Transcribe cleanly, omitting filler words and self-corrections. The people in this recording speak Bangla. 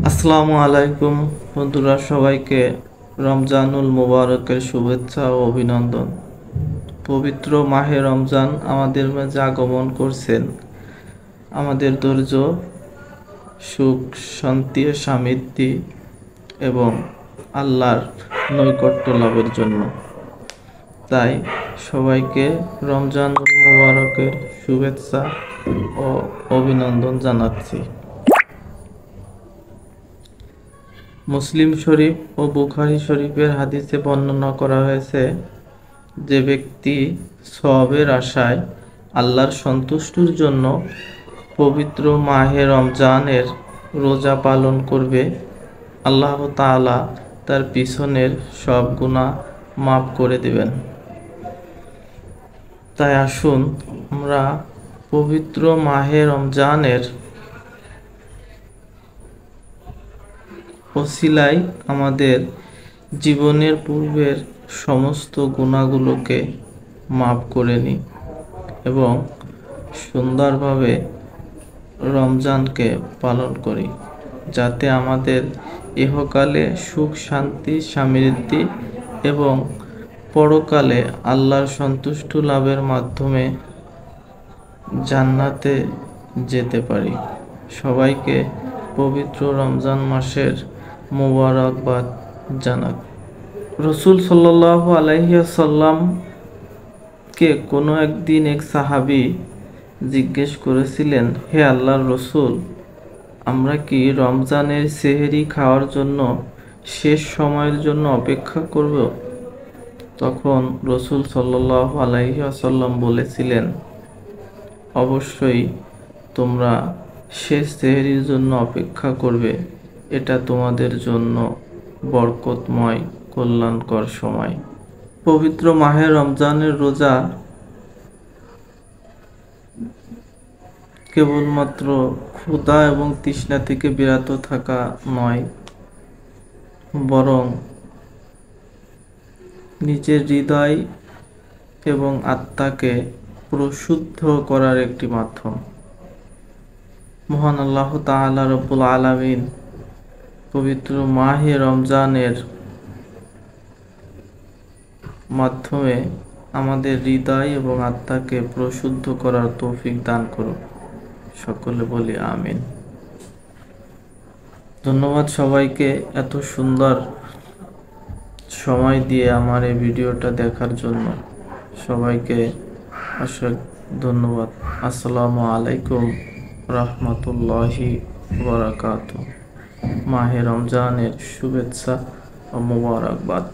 আসসালামু আলাইকুম বন্ধুরা, সবাইকে রমজানুল মুবারকের শুভেচ্ছা ও অভিনন্দন। পবিত্র মাহে রমজান আমাদের মাঝে আগমন করছেন আমাদের ধৈর্য, সুখ, শান্তি, সমৃদ্ধি এবং আল্লাহর নৈকট্য লাভের জন্য। তাই সবাইকে রমজানুল মুবারকের শুভেচ্ছা ও অভিনন্দন জানাচ্ছি। মুসলিম শরীফ ও বুখারী শরীফের হাদিসে বর্ণনা করা হয়েছে, যে ব্যক্তি সওয়াবের আশায় আল্লাহর সন্তুষ্টির জন্য পবিত্র মাহে রমজানের রোজা পালন করবে, আল্লাহ তাআলা তার পিছনের সব গুনাহ মাফ করে দেবেন। তাই আসুন আমরা পবিত্র মাহে রমজানের ওসিলায় আমাদের জীবনের পূর্বের সমস্ত গুনাহগুলোকে মাফ করে নিই এবং সুন্দরভাবে রমজানকে পালন করি, যাতে আমাদের ইহকালে সুখ, শান্তি, সমৃদ্ধি এবং পরকালে আল্লাহর সন্তুষ্টি লাভের মাধ্যমে জান্নাতে যেতে পারি। সবাইকে পবিত্র রমজান মাসের মোবারকবাদ জানাক। রাসূল সাল্লাল্লাহু আলাইহি ওয়াসাল্লামকে কোনো একদিন এক সাহাবী জিজ্ঞেস করেছিলেন, হে আল্লাহর রাসূল, আমরা কি রমজানের সেহরি খাওয়ার জন্য শেষ সময়ের জন্য অপেক্ষা করব? তখন রাসূল সাল্লাল্লাহু আলাইহি ওয়াসাল্লাম বলেছিলেন, অবশ্যই তোমরা শেষ সেহরির জন্য অপেক্ষা করবে। এটা তোমাদের জন্য বরকতময়, কল্যাণকর সময়। পবিত্র মাহে রমজানের রোজা কেবলমাত্র ক্ষুধা এবং তৃষ্ণা থেকে বিরত থাকা নয়, বরং নিজের হৃদয় এবং আত্মাকে প্রশুদ্ধ করার একটি মাধ্যম। মহান আল্লাহ তাআলা রব্বুল আলামিন পবিত্র মাহে রমজানের মাধ্যমে আমাদের হৃদয় এবং আত্মাকে প্রশুদ্ধ করার তৌফিক দান করুন। সকলে বলি আমিন। ধন্যবাদ সবাইকে এত সুন্দর সময় দিয়ে আমার এই ভিডিওটা দেখার জন্য। সবাইকে অশেষ ধন্যবাদ। আসসালামু আলাইকুম রাহমাতুল্লাহি বারাকাতুহু। মাহে রমজানের শুভেচ্ছা ও মোবারকবাদ।